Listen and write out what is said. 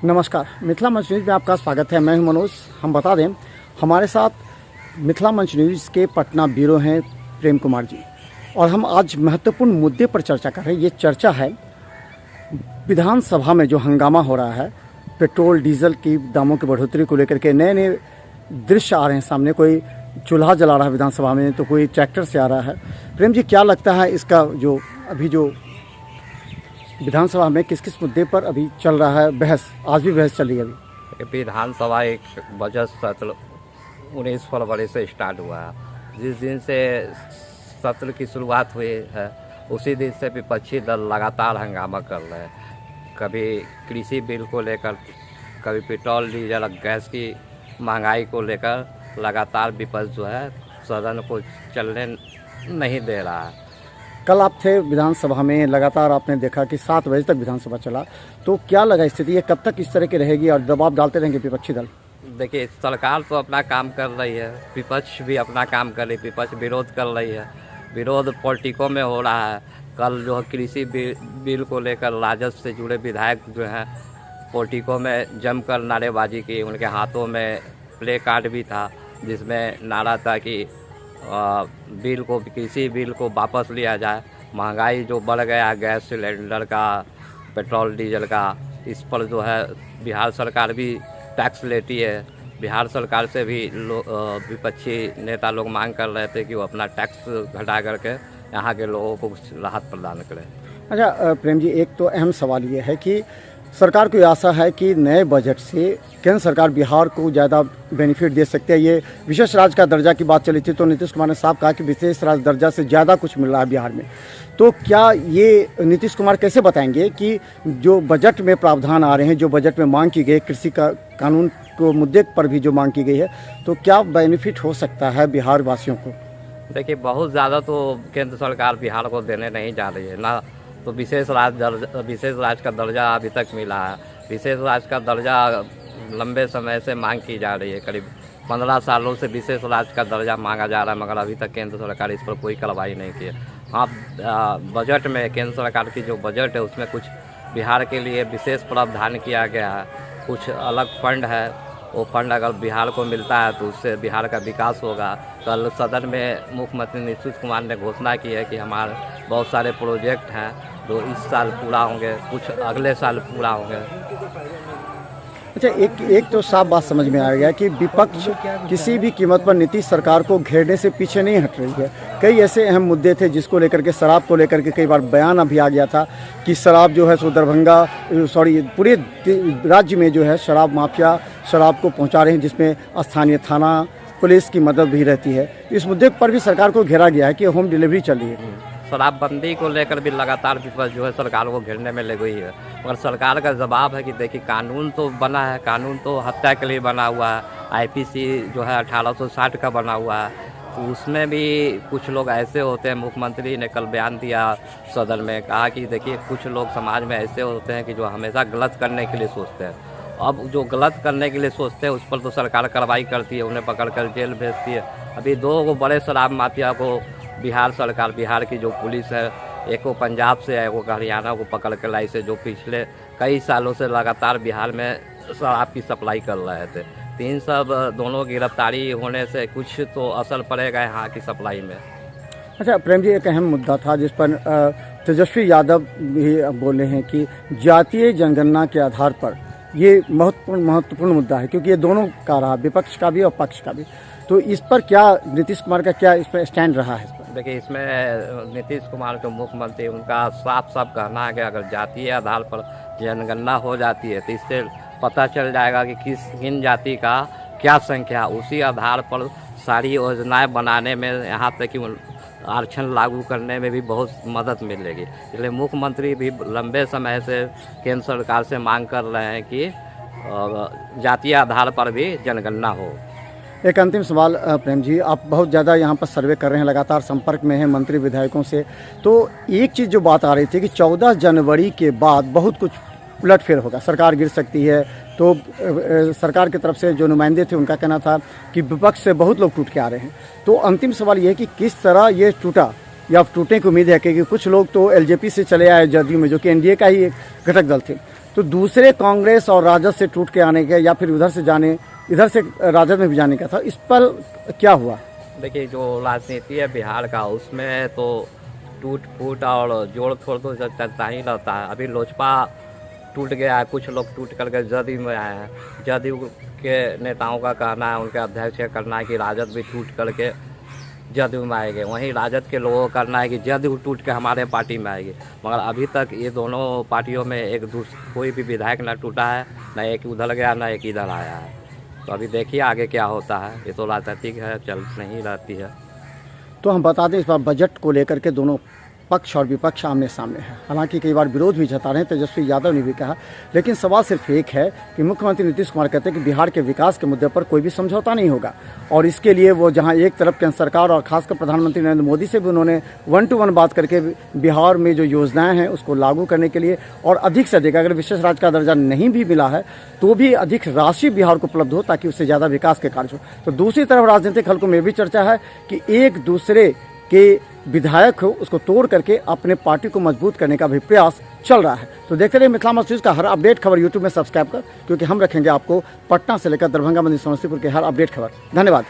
नमस्कार, मिथिला मंच न्यूज़ में आपका स्वागत है। मैं हूं मनोज। हम बता दें, हमारे साथ मिथिला मंच न्यूज़ के पटना ब्यूरो हैं प्रेम कुमार जी, और हम आज महत्वपूर्ण मुद्दे पर चर्चा कर रहे हैं। ये चर्चा है विधानसभा में जो हंगामा हो रहा है, पेट्रोल डीजल की दामों की बढ़ोतरी को लेकर के नए नए दृश्य आ रहे हैं सामने। कोई चूल्हा जला रहा है विधानसभा में, तो कोई ट्रैक्टर से आ रहा है। प्रेम जी, क्या लगता है इसका जो अभी जो विधानसभा में किस किस मुद्दे पर अभी चल रहा है बहस? आज भी बहस चल रही है। अभी विधानसभा एक बजट सत्र 19 फरवरी से स्टार्ट हुआ है। जिस दिन से सत्र की शुरुआत हुई है उसी दिन से विपक्षी दल लगातार हंगामा कर रहे हैं। कभी कृषि बिल को लेकर, कभी पेट्रोल डीजल गैस की महंगाई को लेकर लगातार विपक्ष जो है सदन को चलने नहीं दे रहा है। कल आप थे विधानसभा में, लगातार आपने देखा कि 7 बजे तक विधानसभा चला, तो क्या लगा स्थिति? ये कब तक इस तरह की रहेगी और दबाव डालते रहेंगे विपक्षी दल? देखिए, सरकार तो अपना काम कर रही है, विपक्ष भी अपना काम कर रही है। विपक्ष विरोध कर रही है, विरोध पॉलिटिकों में हो रहा है। कल जो है कृषि बिल को लेकर राजस्व से जुड़े विधायक जो हैं पॉलिटिकों में जमकर नारेबाजी की। उनके हाथों में प्ले कार्ड भी था जिसमें नारा था कि बिल को, कृषि बिल को वापस लिया जाए। महंगाई जो बढ़ गया गैस सिलेंडर का, पेट्रोल डीजल का, इस पर जो है बिहार सरकार भी टैक्स लेती है। बिहार सरकार से भी विपक्षी नेता लोग मांग कर रहे थे कि वो अपना टैक्स घटा करके यहाँ के लोगों को कुछ राहत प्रदान करें। अच्छा प्रेम जी, एक तो अहम सवाल ये है कि सरकार को आशा है कि नए बजट से केंद्र सरकार बिहार को ज़्यादा बेनिफिट दे सकते हैं। ये विशेष राज्य का दर्जा की बात चली थी, तो नीतीश कुमार ने साफ कहा कि विशेष राज्य दर्जा से ज़्यादा कुछ मिल रहा है बिहार में। तो क्या ये नीतीश कुमार कैसे बताएंगे कि जो बजट में प्रावधान आ रहे हैं, जो बजट में मांग की गई, कृषि का कानून को मुद्दे पर भी जो मांग की गई है, तो क्या बेनिफिट हो सकता है बिहार वासियों को? देखिए, बहुत ज़्यादा तो केंद्र सरकार बिहार को देने नहीं जा रही है ना। तो विशेष राज्य का दर्जा अभी तक मिला है। विशेष राज्य का दर्जा लंबे समय से मांग की जा रही है। करीब 15 सालों से विशेष राज्य का दर्जा मांगा जा रहा है, मगर अभी तक केंद्र सरकार इस पर कोई कार्रवाई नहीं की है। हाँ, बजट में केंद्र सरकार की जो बजट है उसमें कुछ बिहार के लिए विशेष प्रावधान किया गया है। कुछ अलग फंड है, वो फंड अगर बिहार को मिलता है तो उससे बिहार का विकास होगा। कल सदन में मुख्यमंत्री नीतीश कुमार ने घोषणा की है कि हमारे बहुत सारे प्रोजेक्ट हैं जो इस साल पूरा होंगे, कुछ अगले साल पूरा होंगे। अच्छा, एक तो साफ बात समझ में आ गया कि विपक्ष किसी भी कीमत पर नीतीश सरकार को घेरने से पीछे नहीं हट रही है। कई ऐसे अहम मुद्दे थे जिसको लेकर के, शराब को लेकर के कई बार बयान अभी आ गया था कि शराब जो है सो पूरे राज्य में जो है शराब माफिया शराब को पहुंचा रहे हैं, जिसमें स्थानीय थाना पुलिस की मदद भी रहती है। इस मुद्दे पर भी सरकार को घेरा गया है कि होम डिलीवरी चल रही है। शराबबंदी को लेकर भी लगातार विपक्ष जो है सरकार को घेरने में लगी हुई है, मगर सरकार का जवाब है कि देखिए, कानून तो बना है, कानून तो हत्या के लिए बना हुआ है। आईपीसी जो है 1860 का बना हुआ है, तो उसमें भी कुछ लोग ऐसे होते हैं। मुख्यमंत्री ने कल बयान दिया सदन में, कहा कि देखिए, कुछ लोग समाज में ऐसे होते हैं कि जो हमेशा गलत करने के लिए सोचते हैं। अब जो गलत करने के लिए सोचते हैं उस पर तो सरकार कार्रवाई करती है, उन्हें पकड़ कर जेल भेजती है। अभी 2 बड़े शराब माफिया को बिहार सरकार, बिहार की जो पुलिस है, एक को पंजाब से है, एक को हरियाणा को पकड़ कर लाई, से जो पिछले कई सालों से लगातार बिहार में शराब की सप्लाई कर रहे थे। 3 सब दोनों गिरफ्तारी होने से कुछ तो असर पड़ेगा यहाँ की सप्लाई में। अच्छा प्रेम जी, एक अहम मुद्दा था जिस पर तेजस्वी यादव भी बोले हैं कि जातीय जनगणना के आधार पर ये महत्वपूर्ण मुद्दा है, क्योंकि ये दोनों का रहा, विपक्ष का भी और पक्ष का भी। तो इस पर क्या नीतीश कुमार का क्या इस पर स्टैंड रहा है? देखिए, इसमें नीतीश कुमार के मुख्यमंत्री, उनका साफ कहना है कि अगर जातीय आधार पर जनगणना हो जाती है तो इससे पता चल जाएगा कि किन जाति का क्या संख्या, उसी आधार पर सारी योजनाएं बनाने में, यहाँ तक कि आरक्षण लागू करने में भी बहुत मदद मिलेगी। इसलिए मुख्यमंत्री भी लंबे समय से केंद्र सरकार से मांग कर रहे हैं कि जातीय आधार पर भी जनगणना हो। एक अंतिम सवाल प्रेम जी, आप बहुत ज़्यादा यहाँ पर सर्वे कर रहे हैं, लगातार संपर्क में हैं मंत्री विधायकों से, तो एक चीज़ जो बात आ रही थी कि 14 जनवरी के बाद बहुत कुछ उलटफेर होगा, सरकार गिर सकती है। तो सरकार की तरफ से जो नुमाइंदे थे उनका कहना था कि विपक्ष से बहुत लोग टूट के आ रहे हैं। तो अंतिम सवाल ये है कि किस तरह ये टूटा, या टूटने की उम्मीद है कि कुछ लोग तो एलजेपी से चले आए जदयू में, जो कि एनडीए का ही एक घटक दल थे। तो दूसरे कांग्रेस और राजद से टूट के आने के या फिर इधर से राजद में भी जाने का था, इस पर क्या हुआ? देखिए जो राजनीति है बिहार का उसमें तो टूट फूट और जोड़ तोड़ तो चलता ही रहता है। अभी लोजपा टूट गया है, कुछ लोग टूट करके जदयू में आए हैं। जदयू के नेताओं का कहना है, उनके अध्यक्ष का कहना है कि राजद भी टूट करके जदयू में आएंगे। वहीं राजद के लोगों का कहना है कि जदयू टूट के हमारे पार्टी में आएगी। मगर अभी तक ये दोनों पार्टियों में कोई भी विधायक ना टूटा है, ना एक उधर गया ना एक इधर आया है। तो अभी देखिए आगे क्या होता है। ये तो राजनीतिक है, चल नहीं रहती है। तो हम बता दें इस बार बजट को लेकर के दोनों पक्ष और विपक्ष आमने सामने है। हालांकि कई बार विरोध भी जता रहे हैं, तेजस्वी यादव ने भी कहा, लेकिन सवाल सिर्फ एक है कि मुख्यमंत्री नीतीश कुमार कहते हैं कि बिहार के विकास के मुद्दे पर कोई भी समझौता नहीं होगा। और इसके लिए वो जहां एक तरफ केंद्र सरकार और खासकर प्रधानमंत्री नरेंद्र मोदी से भी उन्होंने 1 to 1 बात करके बिहार में जो योजनाएं हैं उसको लागू करने के लिए और अधिक से अधिक, अगर विशेष राज्य का दर्जा नहीं भी मिला है तो भी अधिक राशि बिहार को उपलब्ध हो ताकि उससे ज़्यादा विकास के कार्य हो। तो दूसरी तरफ राजनीतिक हलकों में भी चर्चा है कि एक दूसरे के विधायक हो उसको तोड़ करके अपने पार्टी को मजबूत करने का भी प्रयास चल रहा है। तो देखते रहिए मिथिला मस्जिद का हर अपडेट खबर यूट्यूब में सब्सक्राइब कर, क्योंकि हम रखेंगे आपको पटना से लेकर दरभंगा, मंदिर, समस्तीपुर के हर अपडेट खबर। धन्यवाद।